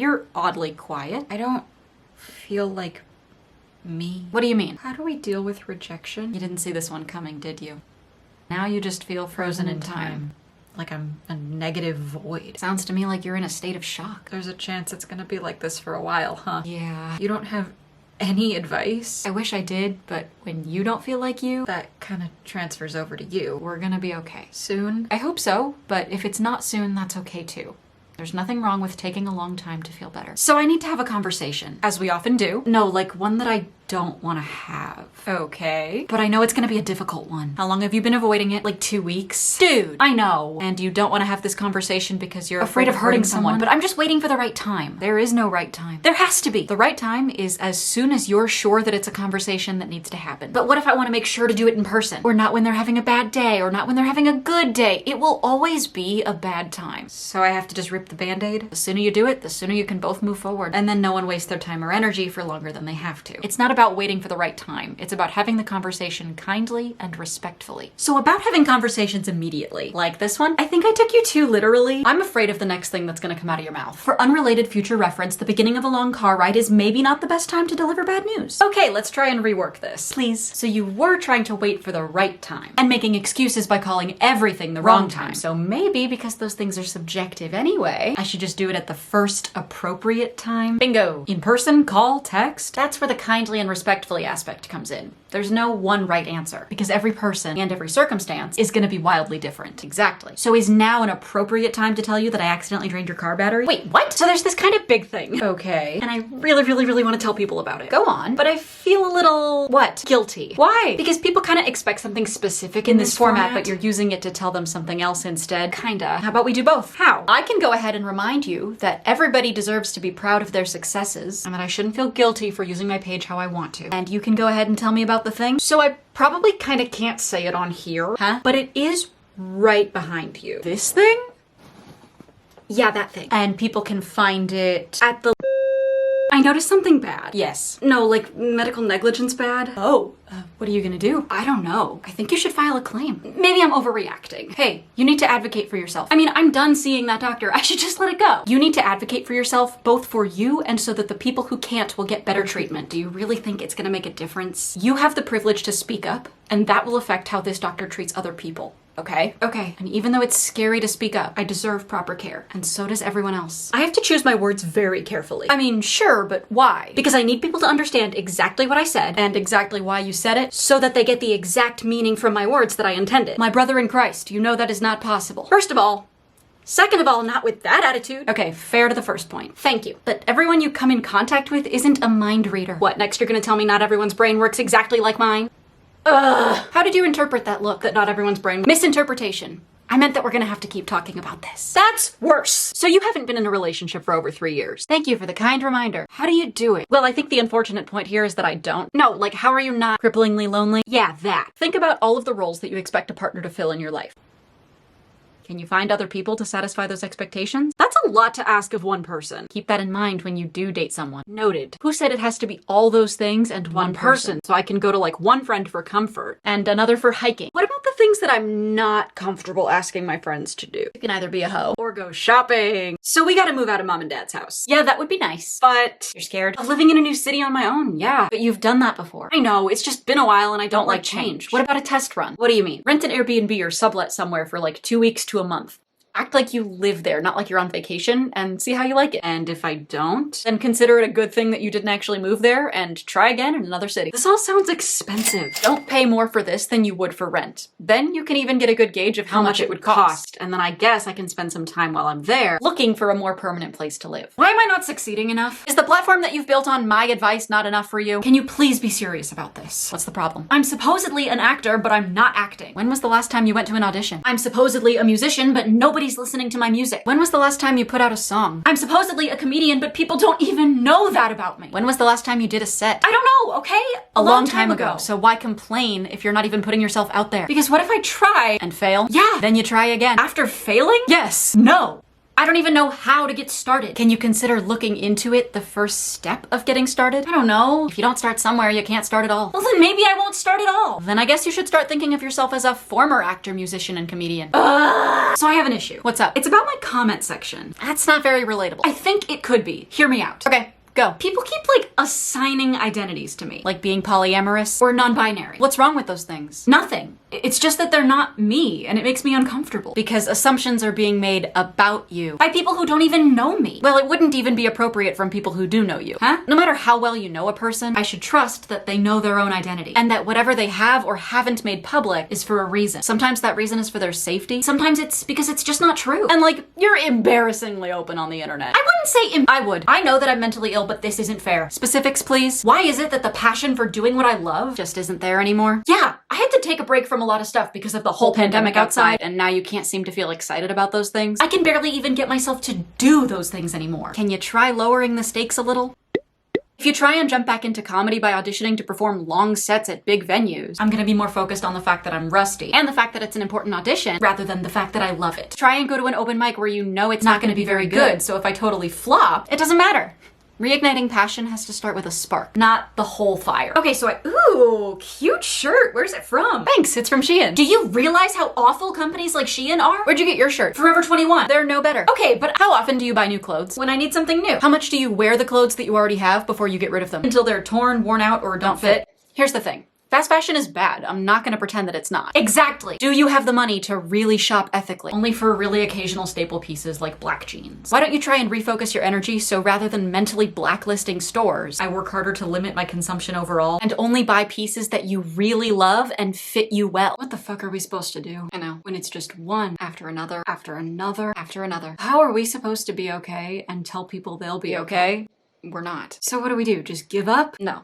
You're oddly quiet. I don't feel like me. What do you mean? How do we deal with rejection? You didn't see this one coming, did you? Now you just feel frozen in time. Like I'm a negative void. Sounds to me like you're in a state of shock. There's a chance it's gonna be like this for a while, huh? Yeah. You don't have any advice? I wish I did, but when you don't feel like you, that kind of transfers over to you. We're gonna be okay. Soon? I hope so, but if it's not soon, that's okay too. There's nothing wrong with taking a long time to feel better. So I need to have a conversation, as we often do. No, like one that I don't want to have. Okay. But I know it's gonna be a difficult one. How long have you been avoiding it? Like 2 weeks? Dude, I know. And you don't want to have this conversation because you're afraid of hurting someone, but I'm just waiting for the right time. There is no right time. There has to be. The right time is as soon as you're sure that it's a conversation that needs to happen. But what if I want to make sure to do it in person? Or not when they're having a bad day, or not when they're having a good day? It will always be a bad time. So I have to just rip the band-aid? The sooner you do it, the sooner you can both move forward. And then no one wastes their time or energy for longer than they have to. It's not about waiting for the right time. It's about having the conversation kindly and respectfully. So about having conversations immediately, like this one, I think I took you too literally. I'm afraid of the next thing that's gonna come out of your mouth. For unrelated future reference, the beginning of a long car ride is maybe not the best time to deliver bad news. Okay, let's try and rework this. Please. So you were trying to wait for the right time and making excuses by calling everything the wrong time. So maybe because those things are subjective anyway, I should just do it at the first appropriate time. Bingo. In person, call, text. That's where the kindly and respectfully aspect comes in. There's no one right answer because every person and every circumstance is going to be wildly different. Exactly. So is now an appropriate time to tell you that I accidentally drained your car battery? Wait, what? So there's this kind of big thing. Okay. And I really want to tell people about it. Go on. But I feel a little, what? Guilty. Why? Because people kind of expect something specific in this format, but you're using it to tell them something else instead. Kinda. How about we do both? How? I can go ahead and remind you that everybody deserves to be proud of their successes and that I shouldn't feel guilty for using my page how I want to. And you can go ahead and tell me about the thing. So I probably kind of can't say it on here, huh? But it is right behind you. This thing? Yeah, that thing. And people can find it at the... I noticed something bad. Yes. No, like medical negligence bad. Oh, what are you gonna do? I don't know. I think you should file a claim. Maybe I'm overreacting. Hey, you need to advocate for yourself. I mean, I'm done seeing that doctor. I should just let it go. You need to advocate for yourself, both for you and so that the people who can't will get better treatment. Do you really think it's gonna make a difference? You have the privilege to speak up, and that will affect how this doctor treats other people. Okay? Okay. And even though it's scary to speak up, I deserve proper care. And so does everyone else. I have to choose my words very carefully. I mean, sure, but why? Because I need people to understand exactly what I said and exactly why you said it so that they get the exact meaning from my words that I intended. My brother in Christ, you know that is not possible. First of all. Second of all, not with that attitude. Okay, fair to the first point. Thank you. But everyone you come in contact with isn't a mind reader. What, next you're gonna tell me not everyone's brain works exactly like mine? Ugh. How did you interpret that look that not everyone's brain? Misinterpretation. I meant that we're gonna have to keep talking about this. That's worse. So you haven't been in a relationship for over 3 years. Thank you for the kind reminder. How do you do it? Well, I think the unfortunate point here is that I don't. No, like how are you not cripplingly lonely? Yeah, that. Think about all of the roles that you expect a partner to fill in your life. Can you find other people to satisfy those expectations? That's a lot to ask of one person. Keep that in mind when you do date someone. Noted. Who said it has to be all those things and one person? So I can go to like one friend for comfort and another for hiking. What about the things that I'm not comfortable asking my friends to do? You can either be a hoe or go shopping. So we gotta move out of mom and dad's house. Yeah, that would be nice. But you're scared of living in a new city on my own. Yeah, but you've done that before. I know, it's just been a while and I don't like change. What about a test run? What do you mean? Rent an Airbnb or sublet somewhere for like 2 weeks to a month. Act like you live there, not like you're on vacation, and see how you like it. And if I don't, then consider it a good thing that you didn't actually move there and try again in another city. This all sounds expensive. Don't pay more for this than you would for rent. Then you can even get a good gauge of how much it would cost. And then I guess I can spend some time while I'm there looking for a more permanent place to live. Why am I not succeeding enough? Is the platform that you've built on my advice not enough for you? Can you please be serious about this? What's the problem? I'm supposedly an actor, but I'm not acting. When was the last time you went to an audition? I'm supposedly a musician, but nobody's listening to my music. When was the last time you put out a song? I'm supposedly a comedian, but people don't even know that about me. When was the last time you did a set? I don't know, okay? A long time ago. So why complain if you're not even putting yourself out there? Because what if I try and fail? Yeah. Then you try again. After failing? Yes. No. I don't even know how to get started. Can you consider looking into it the first step of getting started? I don't know. If you don't start somewhere, you can't start at all. Well, then maybe I won't start at all. Then I guess you should start thinking of yourself as a former actor, musician, and comedian. Ugh. So I have an issue. What's up? It's about my comment section. That's not very relatable. I think it could be. Hear me out. Okay. Go. People keep like assigning identities to me, like being polyamorous or non-binary. What's wrong with those things? Nothing. It's just that they're not me, and it makes me uncomfortable because assumptions are being made about you by people who don't even know me. Well, it wouldn't even be appropriate from people who do know you, huh? No matter how well you know a person, I should trust that they know their own identity and that whatever they have or haven't made public is for a reason. Sometimes that reason is for their safety. Sometimes it's because it's just not true. And like, you're embarrassingly open on the internet. I wouldn't say I would. I know that I'm mentally ill, but this isn't fair. Specifics, please. Why is it that the passion for doing what I love just isn't there anymore? Yeah, I had to take a break from a lot of stuff because of the whole pandemic outside, and now you can't seem to feel excited about those things. I can barely even get myself to do those things anymore. Can you try lowering the stakes a little? If you try and jump back into comedy by auditioning to perform long sets at big venues, I'm gonna be more focused on the fact that I'm rusty and the fact that it's an important audition rather than the fact that I love it. Try and go to an open mic where you know it's not gonna be very good, so if I totally flop, it doesn't matter. Reigniting passion has to start with a spark, not the whole fire. Okay, so ooh, cute shirt. Where's it from? Thanks, it's from Shein. Do you realize how awful companies like Shein are? Where'd you get your shirt? Forever 21. They're no better. Okay, but how often do you buy new clothes? When I need something new. How much do you wear the clothes that you already have before you get rid of them? Until they're torn, worn out, or don't fit? Here's the thing. Fast fashion is bad. I'm not gonna pretend that it's not. Exactly. Do you have the money to really shop ethically? Only for really occasional staple pieces like black jeans. Why don't you try and refocus your energy so rather than mentally blacklisting stores, I work harder to limit my consumption overall and only buy pieces that you really love and fit you well. What the fuck are we supposed to do? I know, when it's just one after another, after another, after another. How are we supposed to be okay and tell people they'll be okay? We're not. So what do? Just give up? No.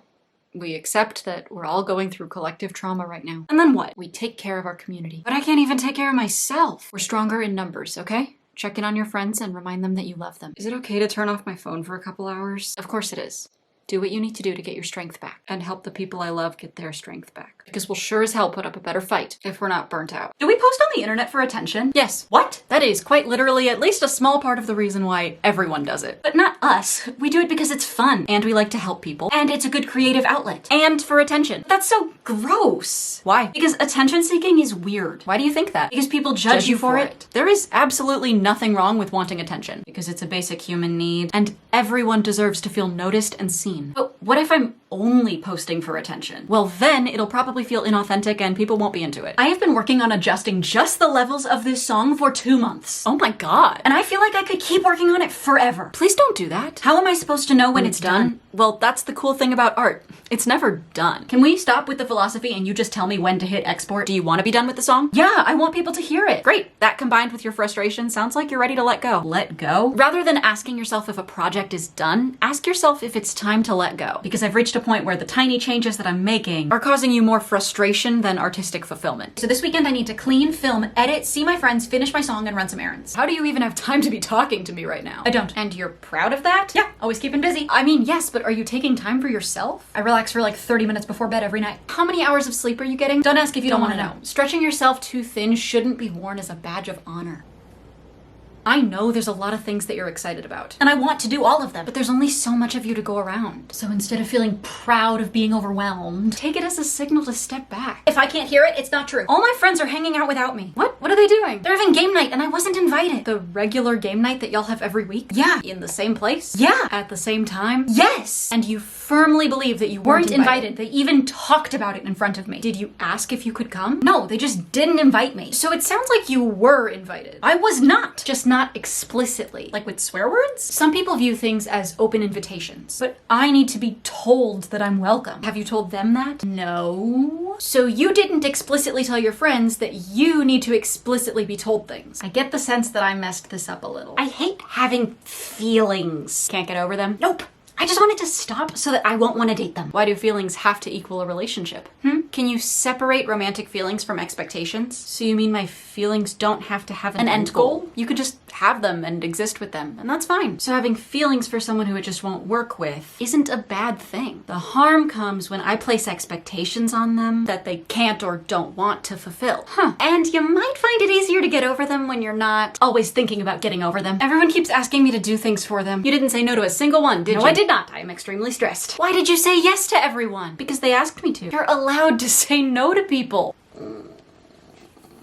We accept that we're all going through collective trauma right now. And then what? We take care of our community. But I can't even take care of myself. We're stronger in numbers, okay? Check in on your friends and remind them that you love them. Is it okay to turn off my phone for a couple hours? Of course it is. Do what you need to do to get your strength back and help the people I love get their strength back. Because we'll sure as hell put up a better fight if we're not burnt out. Do we post on the internet for attention? Yes. What? That is quite literally at least a small part of the reason why everyone does it. But not us. We do it because it's fun and we like to help people and it's a good creative outlet and for attention. That's so gross. Why? Because attention seeking is weird. Why do you think that? Because people judge you for it. There is absolutely nothing wrong with wanting attention because it's a basic human need and everyone deserves to feel noticed and seen. But what if I'm only posting for attention? Well, then it'll probably feel inauthentic and people won't be into it. I have been working on adjusting just the levels of this song for 2 months. Oh my god. And I feel like I could keep working on it forever. Please don't do that. How am I supposed to know when it's done? Well, that's the cool thing about art. It's never done. Can we stop with the philosophy and you just tell me when to hit export? Do you want to be done with the song? Yeah, I want people to hear it. Great. That combined with your frustration sounds like you're ready to let go. Let go? Rather than asking yourself if a project is done, ask yourself if it's time to let go. Because I've reached a point where the tiny changes that I'm making are causing you more frustration than artistic fulfillment. So this weekend I need to clean, film, edit, see my friends, finish my song, and run some errands. How do you even have time to be talking to me right now? I don't. And you're proud of that? Yeah, always keeping busy. I mean, yes, but are you taking time for yourself? I relax for like 30 minutes before bed every night. How many hours of sleep are you getting? Don't ask if you don't want to know. Stretching yourself too thin shouldn't be worn as a badge of honor. I know there's a lot of things that you're excited about, and I want to do all of them, but there's only so much of you to go around. So instead of feeling proud of being overwhelmed, take it as a signal to step back. If I can't hear it, it's not true. All my friends are hanging out without me. What? What are they doing? They're having game night, and I wasn't invited. The regular game night that y'all have every week? Yeah. In the same place? Yeah. At the same time? Yes. And you firmly believe that you weren't invited. They even talked about it in front of me. Did you ask if you could come? No, they just didn't invite me. So it sounds like you were invited. I was not. Just not explicitly. Like with swear words? Some people view things as open invitations, but I need to be told that I'm welcome. Have you told them that? No. So you didn't explicitly tell your friends that you need to explicitly be told things. I get the sense that I messed this up a little. I hate having feelings. Can't get over them? Nope. I just want it to stop so that I won't want to date them. Why do feelings have to equal a relationship? Can you separate romantic feelings from expectations? So you mean my feelings don't have to have an end goal? You could just have them and exist with them, and that's fine. So having feelings for someone who it just won't work with isn't a bad thing. The harm comes when I place expectations on them that they can't or don't want to fulfill. And you might find it easier to get over them when you're not always thinking about getting over them. Everyone keeps asking me to do things for them. You didn't say no to a single one, did you? No, I did not. I am extremely stressed. Why did you say yes to everyone? Because they asked me to. You're allowed to say no to people.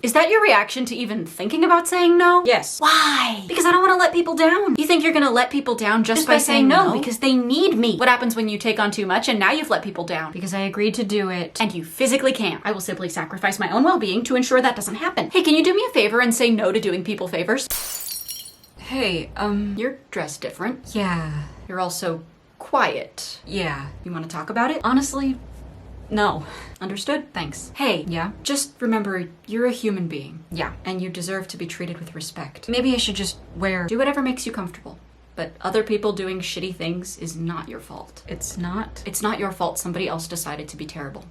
Is that your reaction to even thinking about saying no? Yes. Why? Because I don't want to let people down. You think you're gonna let people down just by saying no? Because they need me. What happens when you take on too much and now you've let people down? Because I agreed to do it and you physically can't. I will simply sacrifice my own well-being to ensure that doesn't happen. Hey, can you do me a favor and say no to doing people favors? Hey, you're dressed different. Yeah. You're also quiet. Yeah. You want to talk about it? Honestly, no. Understood? Thanks. Hey, yeah? Just remember, you're a human being. Yeah. And you deserve to be treated with respect. Maybe I should just do whatever makes you comfortable. But other people doing shitty things is not your fault. It's not? It's not your fault somebody else decided to be terrible.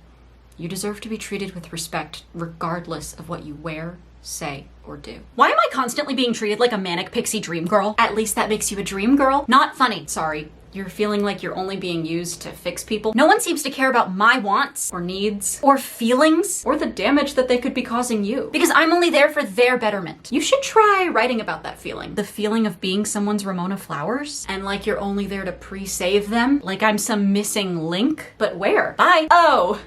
You deserve to be treated with respect regardless of what you wear, say, or do. Why am I constantly being treated like a manic pixie dream girl? At least that makes you a dream girl. Not funny. Sorry. You're feeling like you're only being used to fix people. No one seems to care about my wants or needs or feelings or the damage that they could be causing you. Because I'm only there for their betterment. You should try writing about that feeling. The feeling of being someone's Ramona Flowers and like you're only there to pre-save them. Like I'm some missing link. But where? Bye. Oh.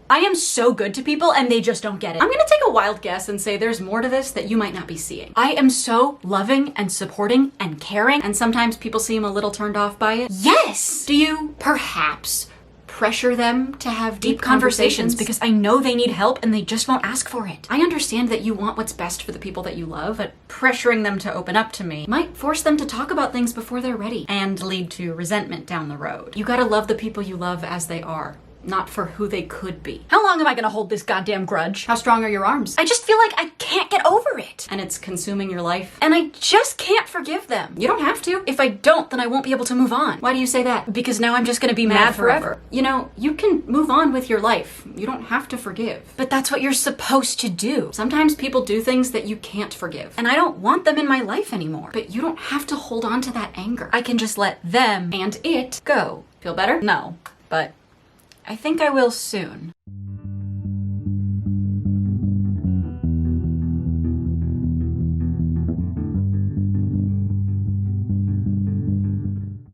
I am so good to people and they just don't get it. I'm gonna take a wild guess and say there's more to this that you might not be seeing. I am so loving and supporting and caring, and sometimes people seem a little turned off by it. Yes! Do you perhaps pressure them to have deep conversations because I know they need help and they just won't ask for it? I understand that you want what's best for the people that you love, but pressuring them to open up to me might force them to talk about things before they're ready and lead to resentment down the road. You gotta love the people you love as they are, not for who they could be. How long am I gonna hold this goddamn grudge? How strong are your arms? I just feel like I can't get over it. And it's consuming your life. And I just can't forgive them. You don't have to. If I don't, then I won't be able to move on. Why do you say that? Because now I'm just gonna be mad forever. You know, you can move on with your life. You don't have to forgive. But that's what you're supposed to do. Sometimes people do things that you can't forgive. And I don't want them in my life anymore. But you don't have to hold on to that anger. I can just let them and it go. Feel better? No. But I think I will soon.